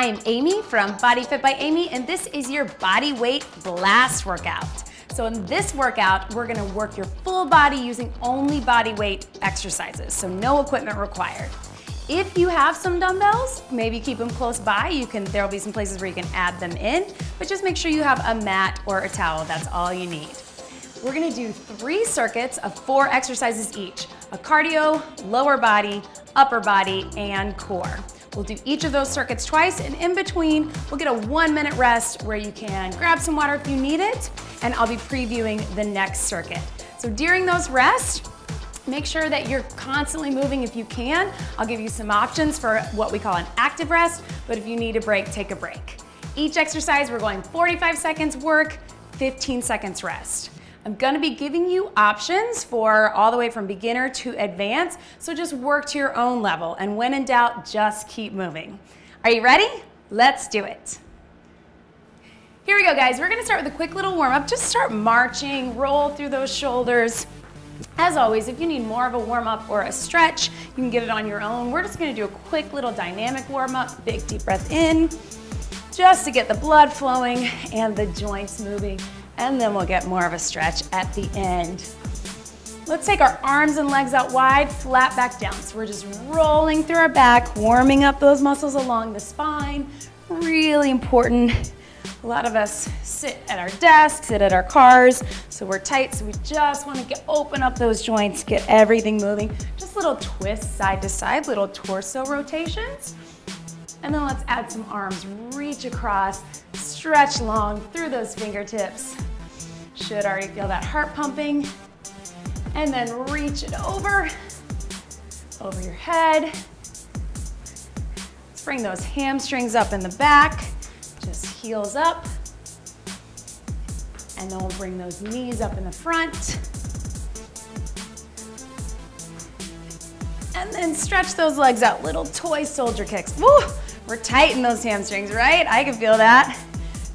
I'm Amy from Body Fit by Amy, and this is your body weight blast workout. So in this workout, we're gonna work your full body using only body weight exercises, so no equipment required. If you have some dumbbells, maybe keep them close by. There'll be some places where you can add them in, but just make sure you have a mat or a towel, that's all you need. We're gonna do 3 circuits of 4 exercises each: a cardio, lower body, upper body, and core. We'll do each of those circuits twice, and in between, we'll get a 1-minute rest where you can grab some water if you need it, and I'll be previewing the next circuit. So during those rests, make sure that you're constantly moving if you can. I'll give you some options for what we call an active rest, but if you need a break, take a break. Each exercise, we're going 45 seconds work, 15 seconds rest. I'm gonna be giving you options for all the way from beginner to advanced, so just work to your own level, and when in doubt, just keep moving. Are you ready? Let's do it. Here we go, guys. We're gonna start with a quick little warm-up. Just start marching, roll through those shoulders. As always, if you need more of a warm-up or a stretch, you can get it on your own. We're just gonna do a quick little dynamic warm-up. Big deep breath in, just to get the blood flowing and the joints moving. And then we'll get more of a stretch at the end. Let's take our arms and legs out wide, flat back down. So we're just rolling through our back, warming up those muscles along the spine. Really important. A lot of us sit at our desks, sit at our cars, so we're tight, so we just want to open up those joints, get everything moving. Just little twists side to side, little torso rotations. And then let's add some arms, reach across, stretch long through those fingertips. Should already feel that heart pumping. And then reach it over your head. Bring those hamstrings up in the back, just heels up. And then we'll bring those knees up in the front. And then stretch those legs out, little toy soldier kicks. Woo! We're tight in those hamstrings, right? I can feel that.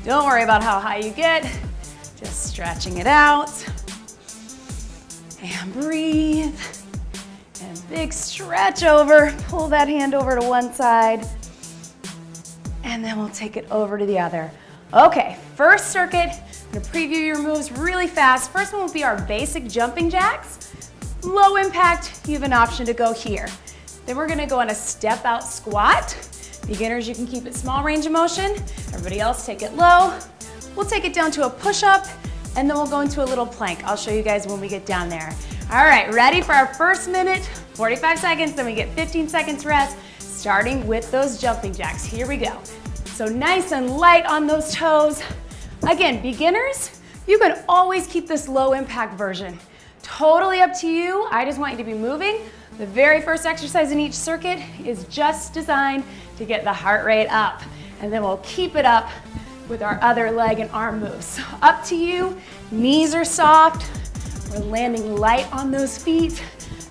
Don't worry about how high you get. Just stretching it out. And breathe. And big stretch over. Pull that hand over to one side. And then we'll take it over to the other. Okay, first circuit. I'm gonna preview your moves really fast. First one will be our basic jumping jacks. Low impact, you have an option to go here. Then we're gonna go on a step out squat. Beginners, you can keep it small range of motion. Everybody else, take it low. We'll take it down to a push-up, and then we'll go into a little plank. I'll show you guys when we get down there. All right, ready for our first minute, 45 seconds, then we get 15 seconds rest, starting with those jumping jacks. Here we go. So nice and light on those toes. Again, beginners, you can always keep this low impact version. Totally up to you. I just want you to be moving. The very first exercise in each circuit is just designed to get the heart rate up. And then we'll keep it up with our other leg and arm moves. So up to you. Knees are soft. We're landing light on those feet.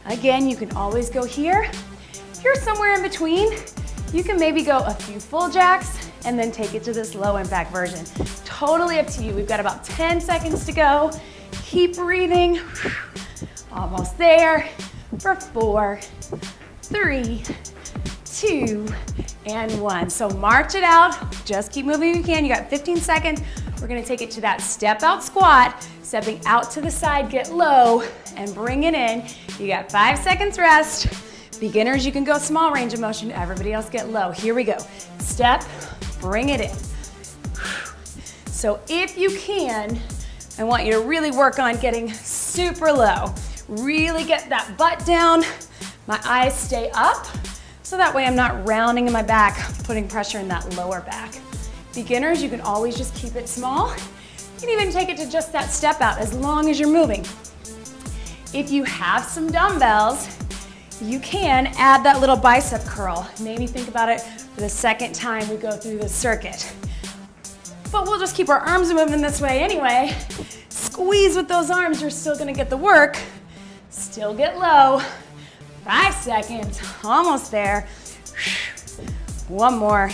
Again, you can always go here. If you're somewhere in between, you can maybe go a few full jacks and then take it to this low impact version. Totally up to you. We've got about 10 seconds to go. Keep breathing. Almost there. For 4, 3, 2, and 1. So march it out. Just keep moving if you can. You got 15 seconds. We're gonna take it to that step out squat, stepping out to the side, get low, and bring it in. You got 5 seconds rest. Beginners, you can go small range of motion. Everybody else get low. Here we go. Step, bring it in. So if you can, I want you to really work on getting super low. Really get that butt down. My eyes stay up, so that way I'm not rounding in my back, putting pressure in that lower back. Beginners, you can always just keep it small. You can even take it to just that step out as long as you're moving. If you have some dumbbells, you can add that little bicep curl. Maybe think about it for the second time we go through this circuit. But we'll just keep our arms moving this way anyway. Squeeze with those arms, you're still gonna get the work. Still get low. 5 seconds, almost there. One more.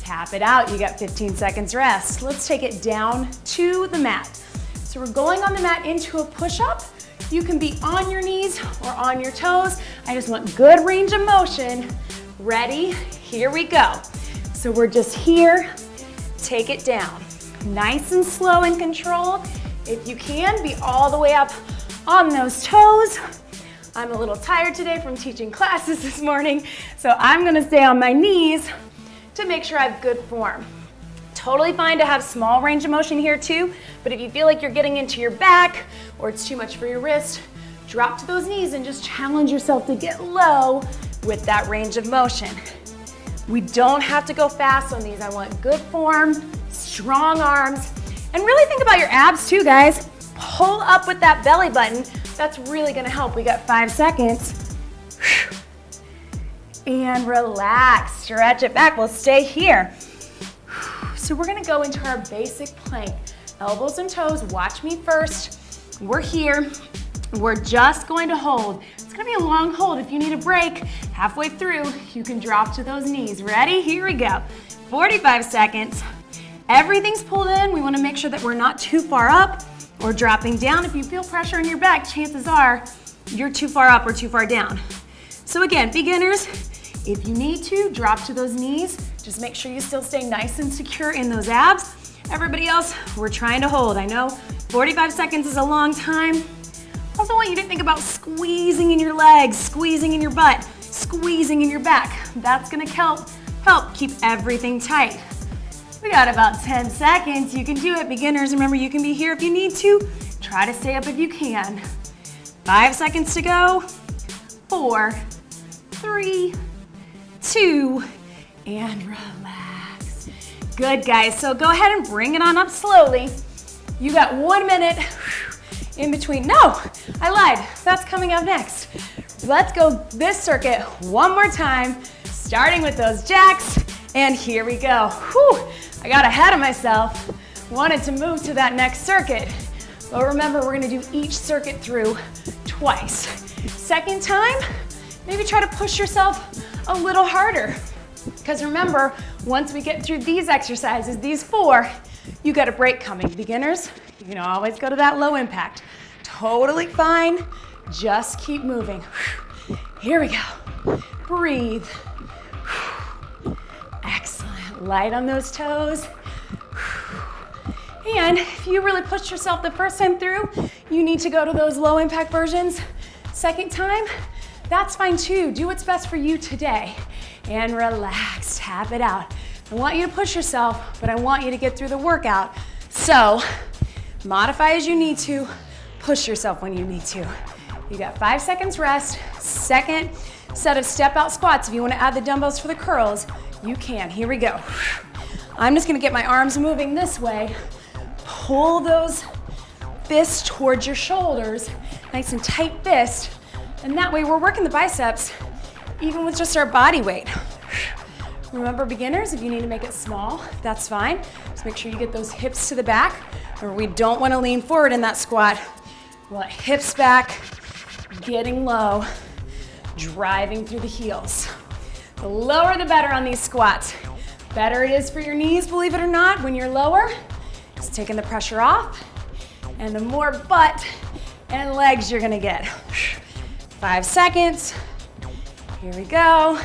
Tap it out, you got 15 seconds rest. Let's take it down to the mat. So we're going on the mat into a push-up. You can be on your knees or on your toes. I just want good range of motion. Ready? Here we go. So we're just here, take it down. Nice and slow and controlled. If you can, be all the way up on those toes. I'm a little tired today from teaching classes this morning, so I'm gonna stay on my knees to make sure I have good form. Totally fine to have small range of motion here too, but if you feel like you're getting into your back or it's too much for your wrist, drop to those knees and just challenge yourself to get low with that range of motion. We don't have to go fast on these. I want good form, strong arms, and really think about your abs too, guys. Pull up with that belly button. That's really gonna help. We got 5 seconds. And relax, stretch it back. We'll stay here. So we're gonna go into our basic plank. Elbows and toes, watch me first. We're here. We're just going to hold. It's gonna be a long hold. If you need a break halfway through, you can drop to those knees. Ready? Here we go. 45 seconds. Everything's pulled in. We wanna make sure that we're not too far up or dropping down. If you feel pressure in your back, chances are you're too far up or too far down. So again, beginners, if you need to, drop to those knees. Just make sure you still stay nice and secure in those abs. Everybody else, we're trying to hold. I know 45 seconds is a long time. I also want you to think about squeezing in your legs, squeezing in your butt, squeezing in your back. That's gonna help keep everything tight. We got about 10 seconds. You can do it, beginners. Remember, you can be here if you need to. Try to stay up if you can. 5 seconds to go. 4, 3, 2, and relax. Good, guys. So go ahead and bring it on up slowly. You got 1 minute in between. No, I lied. That's coming up next. Let's go this circuit one more time, starting with those jacks. And here we go. Whew, I got ahead of myself. Wanted to move to that next circuit. But remember, we're gonna do each circuit through twice. Second time, maybe try to push yourself a little harder. Because remember, once we get through these exercises, these 4, you got a break coming. Beginners, you can always go to that low impact. Totally fine, just keep moving. Here we go, breathe. Excellent, light on those toes. And if you really pushed yourself the first time through, you need to go to those low impact versions. Second time, that's fine too. Do what's best for you today. And relax, tap it out. I want you to push yourself, but I want you to get through the workout. So modify as you need to, push yourself when you need to. You got 5 seconds rest. Second set of step out squats. If you want to add the dumbbells for the curls, you can. Here we go. I'm just gonna get my arms moving this way. Pull those fists towards your shoulders, nice and tight fist. And that way we're working the biceps even with just our body weight. Remember, beginners, if you need to make it small, that's fine. Just make sure you get those hips to the back, or we don't want to lean forward in that squat. We want hips back, getting low, driving through the heels. The lower the better on these squats. Better it is for your knees, believe it or not, when you're lower. Just taking the pressure off, and the more butt and legs you're gonna get. 5 seconds. Here we go.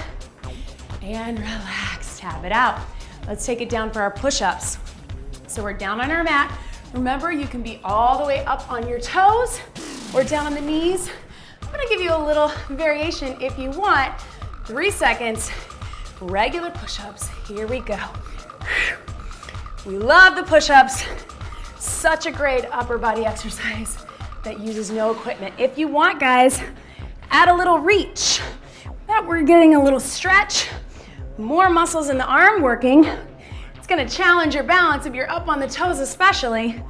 And relax, tap it out. Let's take it down for our push-ups. So we're down on our mat. Remember, you can be all the way up on your toes or down on the knees. I'm gonna give you a little variation if you want. 3 seconds, regular push-ups. Here we go. We love the push-ups. Such a great upper body exercise that uses no equipment. If you want, guys, add a little reach. That we're getting a little stretch, more muscles in the arm working. It's gonna challenge your balance if you're up on the toes especially.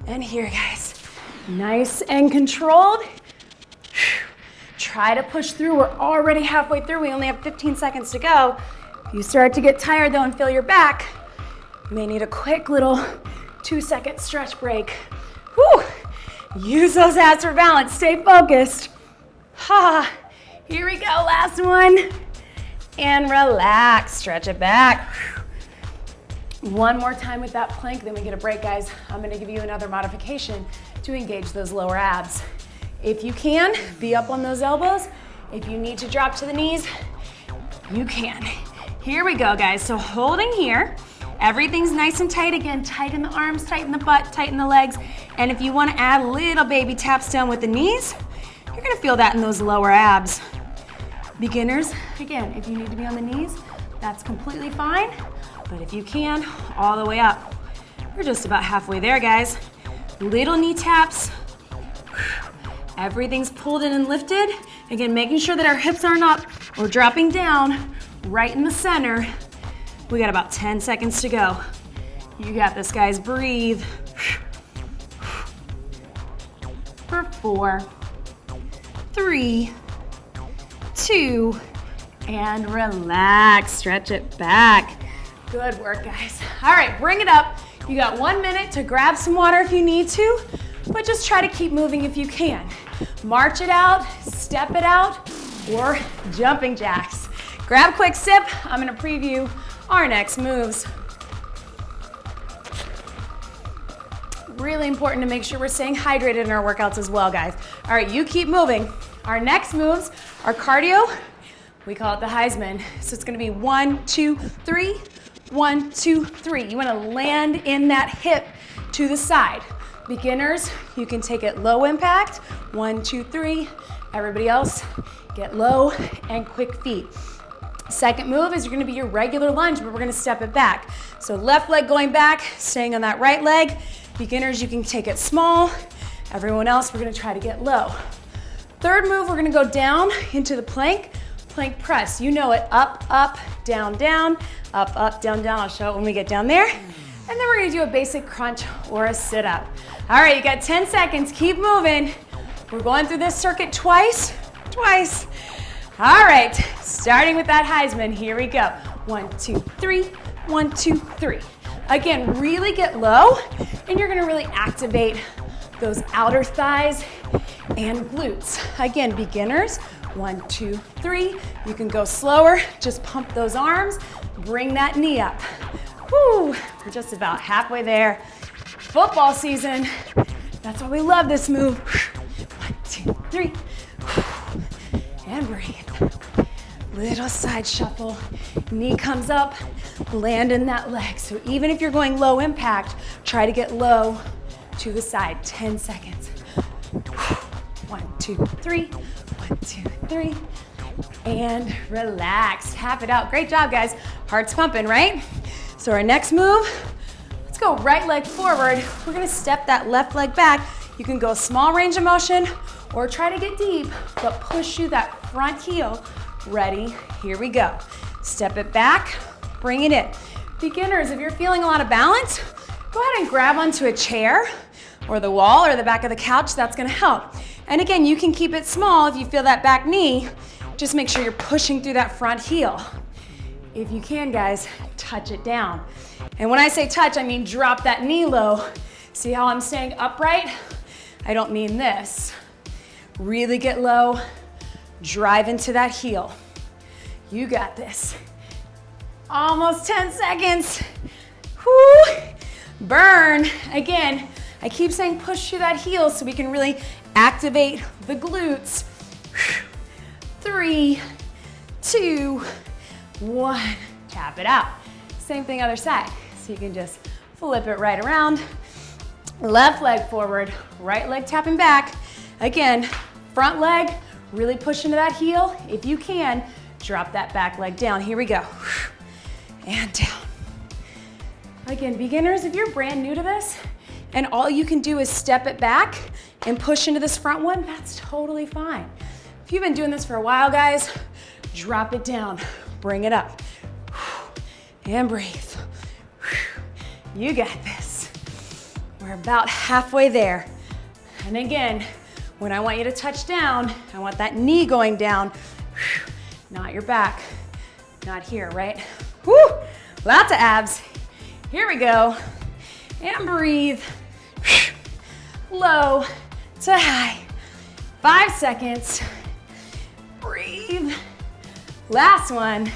And here, guys, nice and controlled. Try to push through. We're already halfway through. We only have 15 seconds to go. If you start to get tired though and feel your back, you may need a quick little 2-second stretch break. Whew. Use those abs for balance. Stay focused. Ha. Here we go, last one. And relax, stretch it back. One more time with that plank, then we get a break, guys. I'm gonna give you another modification to engage those lower abs. If you can, be up on those elbows. If you need to drop to the knees, you can. Here we go, guys. So holding here, everything's nice and tight. Again, tighten the arms, tighten the butt, tighten the legs. And if you want to add little baby taps down with the knees, you're going to feel that in those lower abs. Beginners, again, if you need to be on the knees, that's completely fine. But if you can, all the way up. We're just about halfway there, guys. Little knee taps. Everything's pulled in and lifted. Again, making sure that our hips aren't up or dropping down, right in the center. We got about 10 seconds to go. You got this, guys. Breathe. For 4, 3, 2, and relax. Stretch it back. Good work, guys. All right, bring it up. You got 1 minute to grab some water if you need to, but just try to keep moving if you can. March it out, step it out, or jumping jacks. Grab a quick sip. I'm gonna preview our next moves. Really important to make sure we're staying hydrated in our workouts as well, guys. All right, you keep moving. Our next moves are cardio. We call it the Heisman. So it's gonna be 1, 2, 3, 1, 2, 3. You wanna land in that hip to the side. Beginners, you can take it low impact. 1, 2, 3. Everybody else, get low and quick feet. Second move is you're gonna be your regular lunge, but we're gonna step it back. So left leg going back, staying on that right leg. Beginners, you can take it small. Everyone else, we're gonna try to get low. Third move, we're gonna go down into the plank press. You know it, up, up, down, down, up, down, down. I'll show it when we get down there. And then we're gonna do a basic crunch or a sit-up. All right, you got 10 seconds, keep moving. We're going through this circuit twice. All right, starting with that Heisman, here we go. 1, 2, 3, 1, 2, 3. Again, really get low, and you're gonna really activate those outer thighs and glutes. Again, beginners, 1, 2, 3. You can go slower, just pump those arms, bring that knee up. Woo, we're just about halfway there. Football season, that's why we love this move. 1, 2, 3, and breathe. Little side shuffle, knee comes up, land in that leg. So even if you're going low impact, try to get low to the side, 10 seconds. 1, 2, 3, 1, 2, 3, and relax, tap it out. Great job, guys. Heart's pumping, right? So our next move, let's go right leg forward. We're gonna step that left leg back. You can go small range of motion or try to get deep, but push through that front heel. Ready, here we go. Step it back, bring it in. Beginners, if you're feeling a lot of balance, go ahead and grab onto a chair or the wall or the back of the couch, that's gonna help. And again, you can keep it small if you feel that back knee, just make sure you're pushing through that front heel. If you can, guys, touch it down. And when I say touch, I mean drop that knee low. See how I'm staying upright? I don't mean this. Really get low, drive into that heel. You got this. Almost 10 seconds. Whoo, burn. Again, I keep saying push through that heel so we can really activate the glutes. 3, 2, 1, tap it out. Same thing other side. So you can just flip it right around. Left leg forward, right leg tapping back. Again, front leg, really push into that heel. If you can, drop that back leg down. Here we go. And down. Again, beginners, if you're brand new to this and all you can do is step it back and push into this front one, that's totally fine. If you've been doing this for a while, guys, drop it down, bring it up, and breathe. You got this. We're about halfway there. And again, when I want you to touch down, I want that knee going down, not your back, not here, right? Woo, lots of abs. Here we go, and breathe. Low to high, 5 seconds. Breathe. Last one.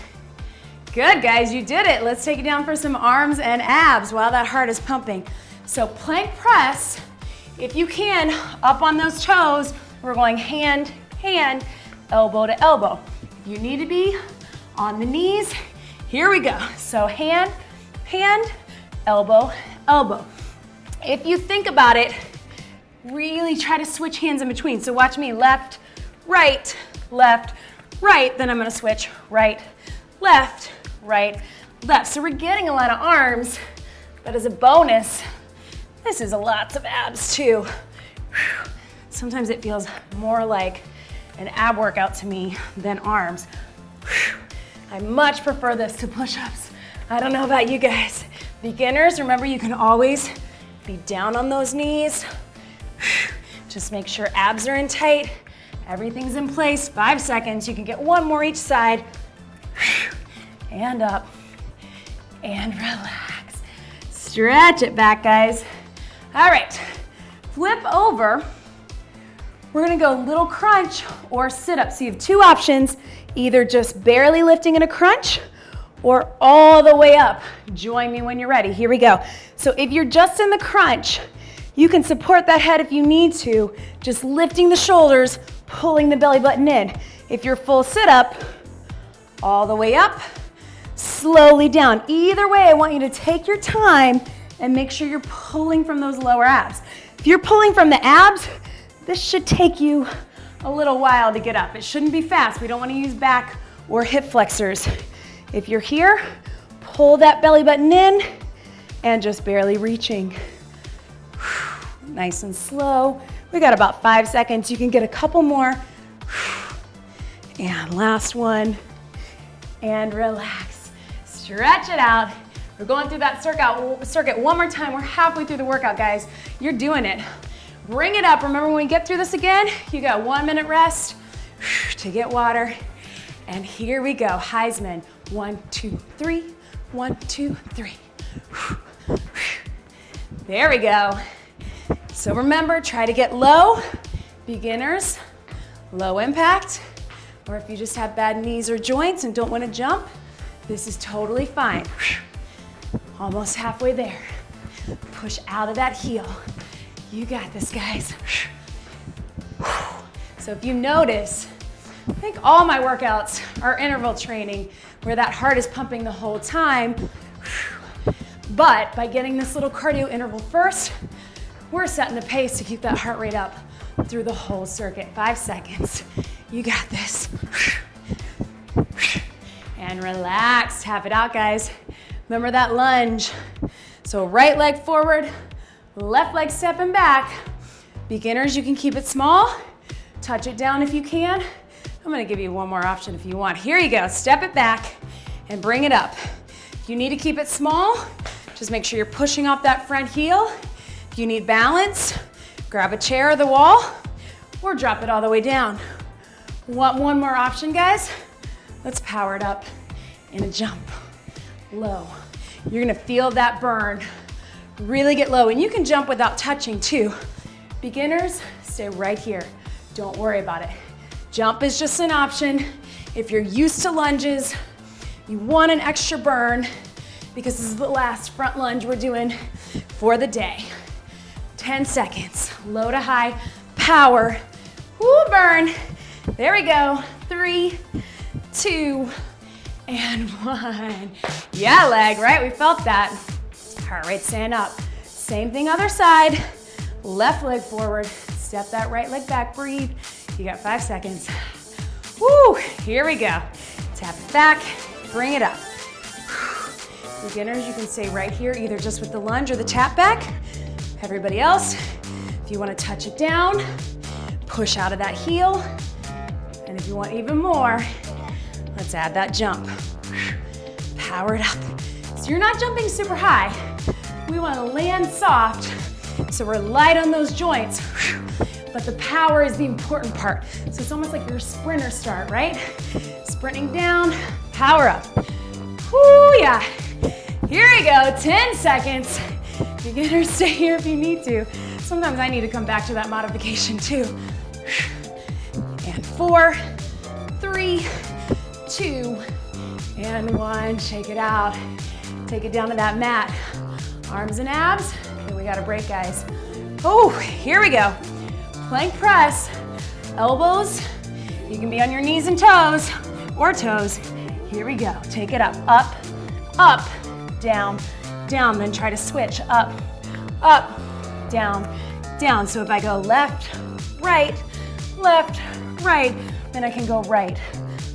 Good, guys, you did it. Let's take it down for some arms and abs while that heart is pumping. So plank press, if you can, up on those toes, we're going hand, hand, elbow to elbow. If you need to be on the knees, Here we go. So hand, hand, elbow, elbow. If you think about it, really try to switch hands in between. So watch me, left, right, then I'm gonna switch right, left, left. So we're getting a lot of arms, but as a bonus, this is lots of abs too. Sometimes it feels more like an ab workout to me than arms. I much prefer this to push-ups. I don't know about you guys. Beginners, remember you can always be down on those knees. Just make sure abs are in tight. Everything's in place. 5 seconds. You can get one more each side. And up. And relax. Stretch it back, guys. All right. Flip over. We're gonna go little crunch or sit up. So you have two options, either just barely lifting in a crunch or all the way up. Join me when you're ready. Here we go. So if you're just in the crunch, you can support that head if you need to, just lifting the shoulders, pulling the belly button in. If you're full sit up, all the way up, slowly down. Either way, I want you to take your time and make sure you're pulling from those lower abs. If you're pulling from the abs, this should take you a little while to get up. It shouldn't be fast. We don't want to use back or hip flexors. If you're here, pull that belly button in and just barely reaching. Nice and slow. We got about 5 seconds. You can get a couple more. And last one. And relax. Stretch it out. We're going through that circuit one more time. We're halfway through the workout, guys. You're doing it. Bring it up. Remember, when we get through this again, you got 1 minute rest to get water. And here we go. Heisman. 1, 2, 3. 1, 2, 3. There we go. So remember, try to get low. Beginners, low impact. Or if you just have bad knees or joints and don't want to jump, this is totally fine. Almost halfway there. Push out of that heel. You got this, guys. So if you notice, I think all my workouts are interval training where that heart is pumping the whole time. But by getting this little cardio interval first, we're setting the pace to keep that heart rate up through the whole circuit. 5 seconds. You got this. And relax. Tap it out, guys. Remember that lunge. So right leg forward, left leg stepping back. Beginners, you can keep it small. Touch it down if you can. I'm gonna give you one more option if you want. Here you go. Step it back and bring it up. If you need to keep it small, just make sure you're pushing off that front heel. If you need balance, grab a chair or the wall, or drop it all the way down. Want one more option, guys? Let's power it up in a jump. Low. You're gonna feel that burn. Really get low, and you can jump without touching too. Beginners, stay right here. Don't worry about it. Jump is just an option. If you're used to lunges, you want an extra burn, because this is the last front lunge we're doing for the day. 10 seconds, low to high, power, woo, burn. There we go, 3, 2, and 1. Yeah, leg, right? We felt that. Heart rate, stand up. Same thing, other side. Left leg forward, step that right leg back, breathe. You got 5 seconds. Woo, here we go. Tap it back, bring it up. Beginners, you can stay right here, either just with the lunge or the tap back. Everybody else, if you want to touch it down, push out of that heel. And if you want even more, let's add that jump. Power it up. So you're not jumping super high. We want to land soft, so we're light on those joints. But the power is the important part. So it's almost like your sprinter start, right? Sprinting down, power up. Woo, yeah. Here we go, 10 seconds. Beginners, stay here if you need to. Sometimes I need to come back to that modification too. And 4, 3, 2, and 1. Shake it out. Take it down to that mat. Arms and abs. Okay, we got a break, guys. Oh, here we go. Plank press. Elbows. You can be on your knees and toes, or toes. Here we go. Take it up, up, up, down, down, then try to switch, up, up, down, down. So if I go left, right, then I can go right,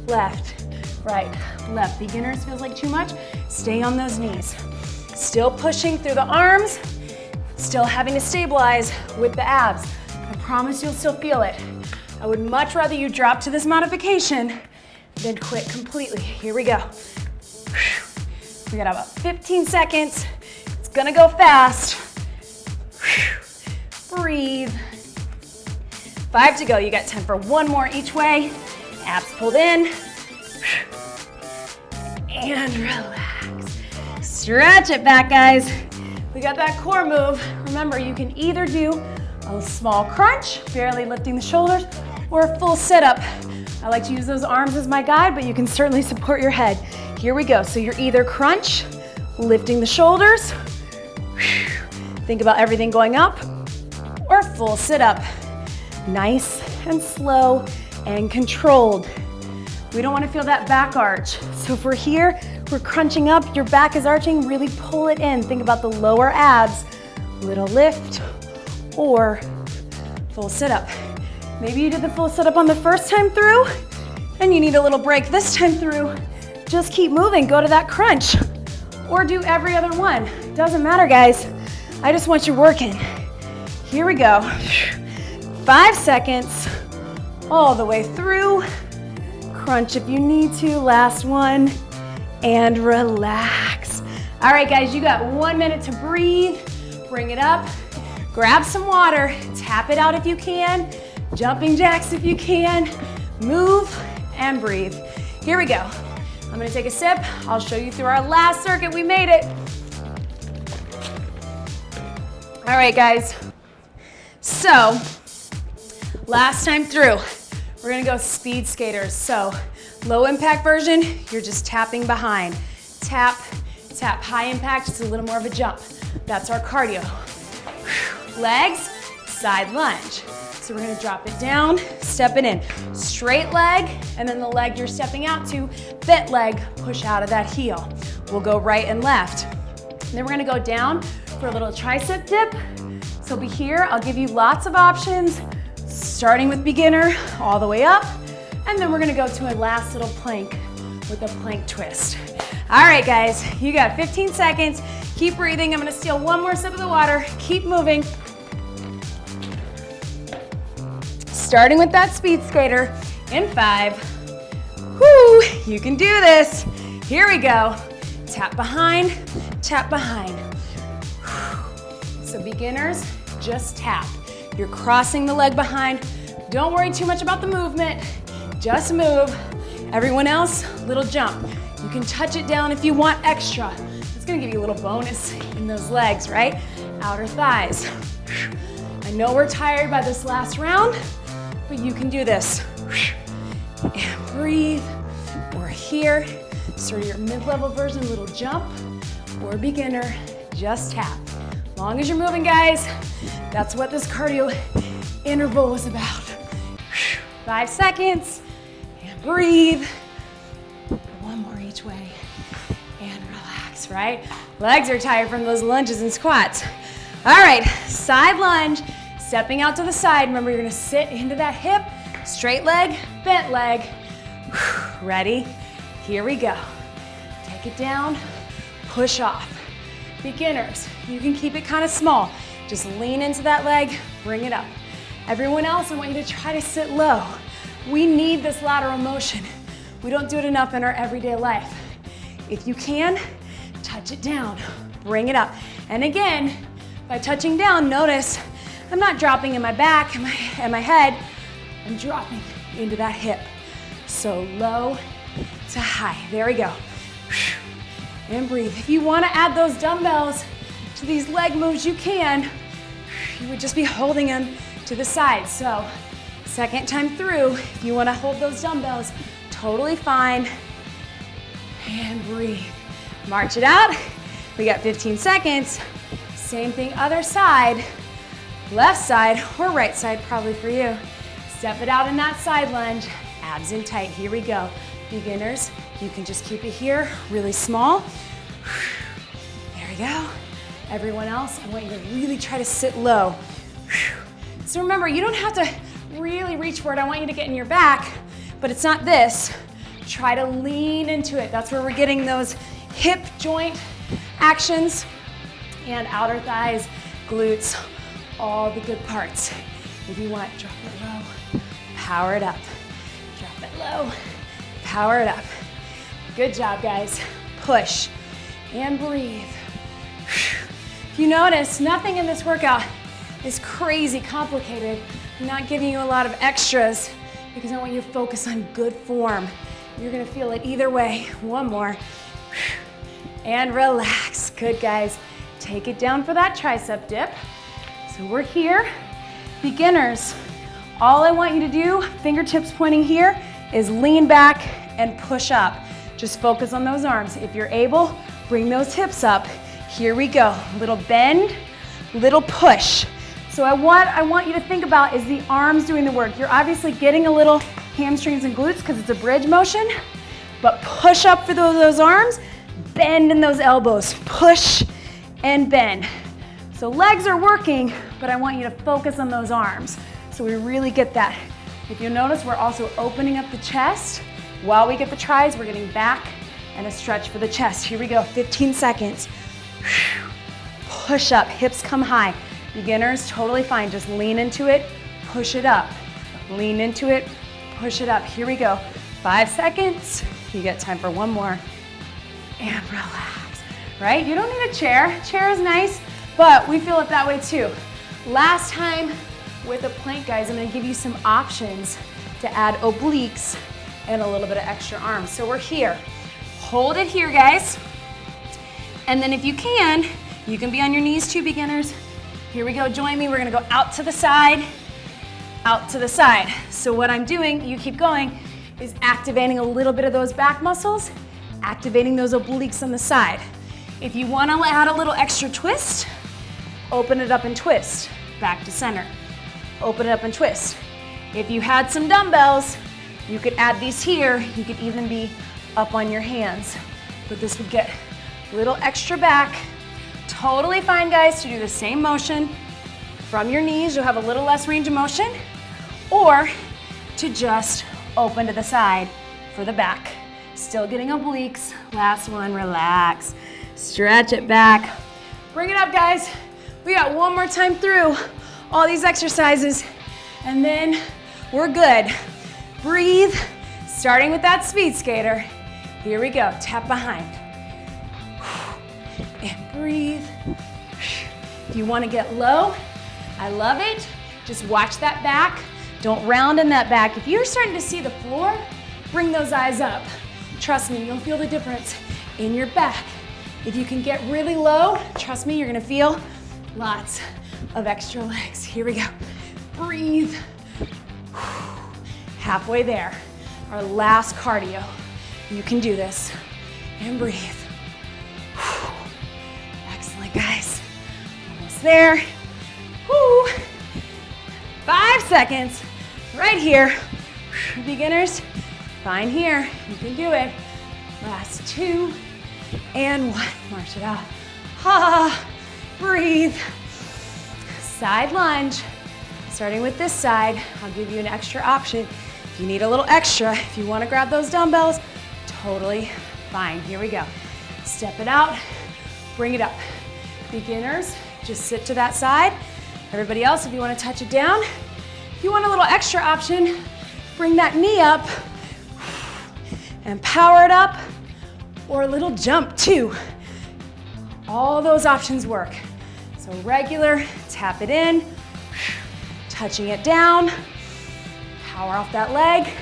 left, left. Beginners feels like too much, stay on those knees. Still pushing through the arms, still having to stabilize with the abs. I promise you'll still feel it. I would much rather you drop to this modification than quit completely. Here we go. We got about 15 seconds. It's gonna go fast. Breathe. 5 to go. You got 10 for one more each way. Abs pulled in. And relax. Stretch it back, guys. We got that core move. Remember, you can either do a small crunch, barely lifting the shoulders, or a full sit-up. I like to use those arms as my guide, but you can certainly support your head. Here we go. So you're either crunch, lifting the shoulders, think about everything going up, or full sit-up. Nice and slow and controlled. We don't want to feel that back arch. So if we're here, we're crunching up, your back is arching, really pull it in. Think about the lower abs, little lift, or full sit-up. Maybe you did the full sit-up on the first time through, and you need a little break this time through. Just keep moving, go to that crunch, or do every other one. Doesn't matter, guys. I just want you working. Here we go. 5 seconds, all the way through. Crunch if you need to, last one, and relax. All right, guys, you got 1 minute to breathe. Bring it up, grab some water, tap it out if you can, jumping jacks if you can, move and breathe. Here we go. I'm gonna take a sip. I'll show you through our last circuit. We made it. All right, guys. So, last time through, we're gonna go speed skaters. So, low impact version, you're just tapping behind. Tap, tap, high impact, it's a little more of a jump. That's our cardio. Legs, side lunge. So we're gonna drop it down, step it in. Straight leg, and then the leg you're stepping out to, bent leg, push out of that heel. We'll go right and left. And then we're gonna go down for a little tricep dip. So be here, I'll give you lots of options, starting with beginner, all the way up, and then we're gonna go to a last little plank with a plank twist. All right, guys, you got 15 seconds. Keep breathing. I'm gonna steal one more sip of the water. Keep moving. Starting with that speed skater in 5. Whoo, you can do this. Here we go. Tap behind, tap behind. So beginners, just tap. You're crossing the leg behind. Don't worry too much about the movement. Just move. Everyone else, little jump. You can touch it down if you want extra. It's gonna give you a little bonus in those legs, right? Outer thighs. I know we're tired by this last round, but you can do this. And breathe, or here, sort of your mid-level version, little jump, or beginner, just tap. As long as you're moving, guys, that's what this cardio interval was about. 5 seconds, and breathe. One more each way, and relax, right? Legs are tired from those lunges and squats. All right, side lunge, stepping out to the side. Remember, you're gonna sit into that hip, straight leg, bent leg. Ready? Here we go. Take it down, push off. Beginners, you can keep it kind of small. Just lean into that leg, bring it up. Everyone else, I want you to try to sit low. We need this lateral motion. We don't do it enough in our everyday life. If you can, touch it down, bring it up. And again, by touching down, notice I'm not dropping in my back and my head, I'm dropping into that hip. So low to high, there we go. And breathe. If you wanna add those dumbbells to these leg moves, you can. You would just be holding them to the side. So second time through, if you wanna hold those dumbbells, totally fine. And breathe. March it out. We got 15 seconds. Same thing, other side. Left side or right side, probably for you. Step it out in that side lunge. Abs in tight, here we go. Beginners, you can just keep it here, really small. we go. Everyone else, I want you to really try to sit low. So remember, you don't have to really reach for it. I want you to get in your back, but it's not this. Try to lean into it. That's where we're getting those hip joint actions and outer thighs, glutes, all the good parts. If you want, drop it low, power it up. Drop it low, power it up. Good job, guys. Push and breathe. If you notice, nothing in this workout is crazy complicated. I'm not giving you a lot of extras because I want you to focus on good form. You're gonna feel it either way. One more. And relax. Good, guys. Take it down for that tricep dip. So we're here. Beginners, all I want you to do, fingertips pointing here, is lean back and push up. Just focus on those arms. If you're able, bring those hips up. Here we go. Little bend, little push. So what I want you to think about is the arms doing the work. You're obviously getting a little hamstrings and glutes because it's a bridge motion, but push up for those arms, bend in those elbows, push and bend. So legs are working, but I want you to focus on those arms. So we really get that. If you notice, we're also opening up the chest. While we get the tries, we're getting back and a stretch for the chest. Here we go, 15 seconds. Push up, hips come high. Beginners, totally fine, just lean into it, push it up. Lean into it, push it up. Here we go, 5 seconds. You get time for one more. And relax, right? You don't need a chair. Chair is nice, but we feel it that way too. Last time with a plank, guys, I'm gonna give you some options to add obliques and a little bit of extra arms. So we're here. Hold it here, guys. And then if you can be on your knees too, beginners. Here we go, join me. We're gonna go out to the side, out to the side. So what I'm doing, you keep going, is activating a little bit of those back muscles, activating those obliques on the side. If you wanna add a little extra twist, open it up and twist, back to center. Open it up and twist. If you had some dumbbells, you could add these here. You could even be up on your hands, but this would get a little extra back. Totally fine, guys, to do the same motion from your knees. You'll have a little less range of motion, or to just open to the side for the back. Still getting obliques. Last one, relax. Stretch it back. Bring it up, guys. We got one more time through all these exercises, and then we're good. Breathe, starting with that speed skater. Here we go, tap behind. And breathe. If you want to get low, I love it. Just watch that back. Don't round in that back. If you're starting to see the floor, bring those eyes up. Trust me, you'll feel the difference in your back. If you can get really low, trust me, you're gonna feel lots of extra legs. Here we go. Breathe. Halfway there. Our last cardio. You can do this. And breathe. Excellent, guys. Almost there. Woo. 5 seconds. Right here. Beginners, fine here. You can do it. Last 2 and 1. March it out. Ha. Breathe. Side lunge. Starting with this side, I'll give you an extra option. If you need a little extra, if you want to grab those dumbbells, totally fine. Here we go. Step it out, bring it up. Beginners, just sit to that side. Everybody else, if you want to touch it down. If you want a little extra option, bring that knee up and power it up, or a little jump too. All those options work. So regular, tap it in, touching it down, power off that leg,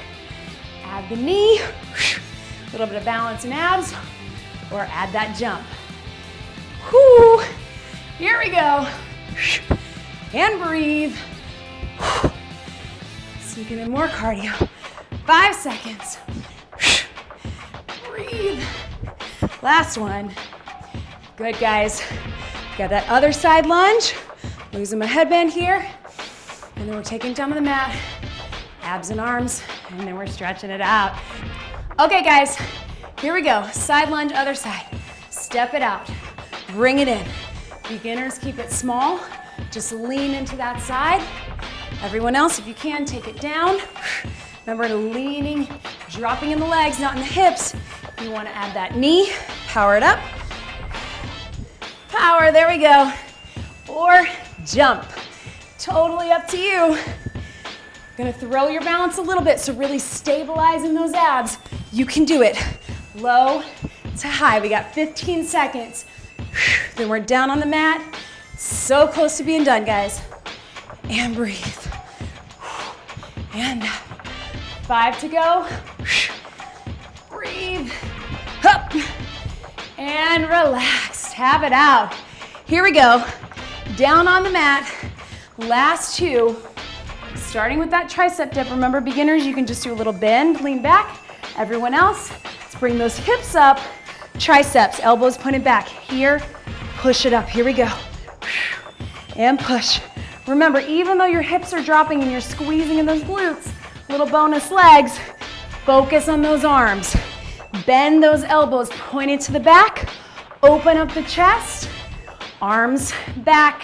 add the knee, a little bit of balance and abs, or add that jump. Whoo. Here we go. And breathe. Sneaking in more cardio. 5 seconds. Breathe. Last one. Good, guys. Got that other side lunge. Losing my headband here. And then we're taking it down to the mat. Abs and arms. And then we're stretching it out. Okay, guys. Here we go. Side lunge, other side. Step it out. bring it in. Beginners, keep it small. Just lean into that side. Everyone else, if you can, take it down. Remember to leaning, dropping in the legs, not in the hips. If you want to add that knee, power it up. Power, there we go. Or jump. Totally up to you. Gonna throw your balance a little bit, so really stabilizing those abs. You can do it. Low to high. We got 15 seconds. Then we're down on the mat. So close to being done, guys. And breathe. And 5 to go. Breathe. Up. And relax. Tap it out. Here we go. Down on the mat. Last 2. Starting with that tricep dip. Remember, beginners, you can just do a little bend, lean back. Everyone else, let's bring those hips up. Triceps, elbows pointed back. Here, push it up. Here we go. And push. Remember, even though your hips are dropping and you're squeezing in those glutes, little bonus legs, focus on those arms. Bend those elbows, pointed to the back. Open up the chest. Arms back.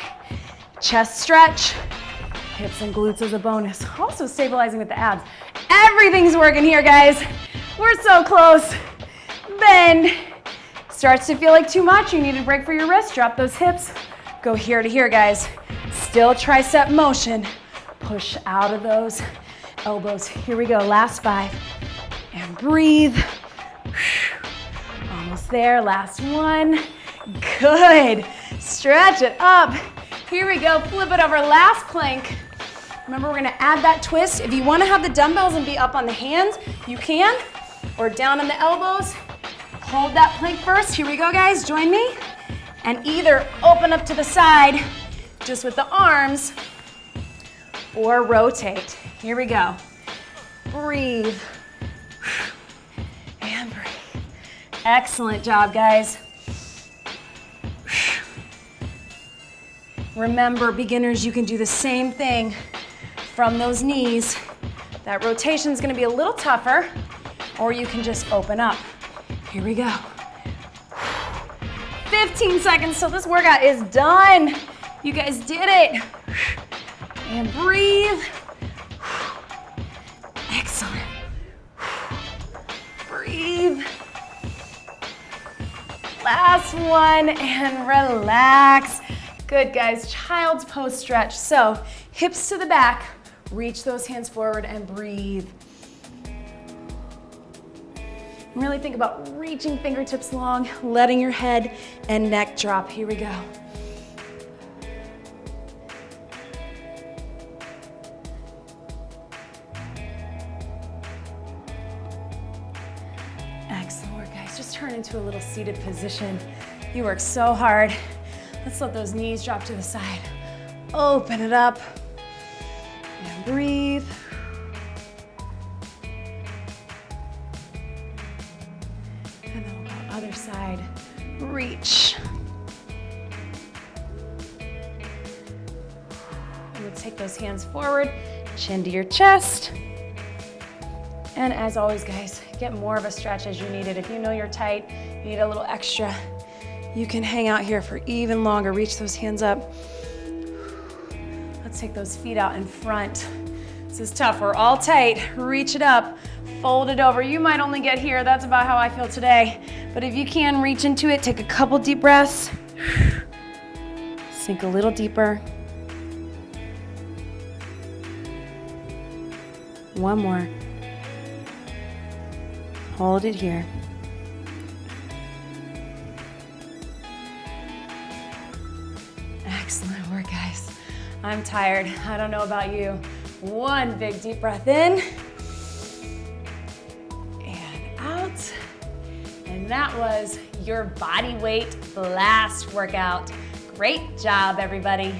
Chest stretch. Hips and glutes as a bonus. Also stabilizing with the abs. Everything's working here, guys. We're so close. Bend. Starts to feel like too much. You need a break for your wrist. Drop those hips. Go here to here, guys. Still tricep motion. Push out of those elbows. Here we go. Last 5. And breathe. Almost there. Last 1. Good. Stretch it up. Here we go. Flip it over. Last plank. Remember, we're gonna add that twist. If you wanna have the dumbbells and be up on the hands, you can, or down on the elbows. Hold that plank first. Here we go, guys, join me. And either open up to the side, just with the arms, or rotate. Here we go. Breathe. And breathe. Excellent job, guys. Remember, beginners, you can do the same thing from those knees. That rotation is gonna be a little tougher, or you can just open up. Here we go. 15 seconds till this workout is done. You guys did it. And breathe. Excellent. Breathe. Last one, and relax. Good, guys. Child's pose stretch. So hips to the back. Reach those hands forward and breathe. And really think about reaching fingertips long, letting your head and neck drop. Here we go. Excellent work, guys. Just turn into a little seated position. You work so hard. Let's let those knees drop to the side. Open it up. And breathe. And then we'll go other side. Reach. And we'll take those hands forward, chin to your chest. And as always, guys, get more of a stretch as you need it. If you know you're tight, you need a little extra, you can hang out here for even longer. Reach those hands up. Let's take those feet out in front. This is tough. We're all tight. Reach it up. Fold it over. You might only get here. That's about how I feel today. But if you can, reach into it. Take a couple deep breaths. Sink a little deeper. One more. Hold it here. Excellent work, guys. I'm tired. I don't know about you. One big deep breath in. And out. And that was your body weight blast workout. Great job, everybody.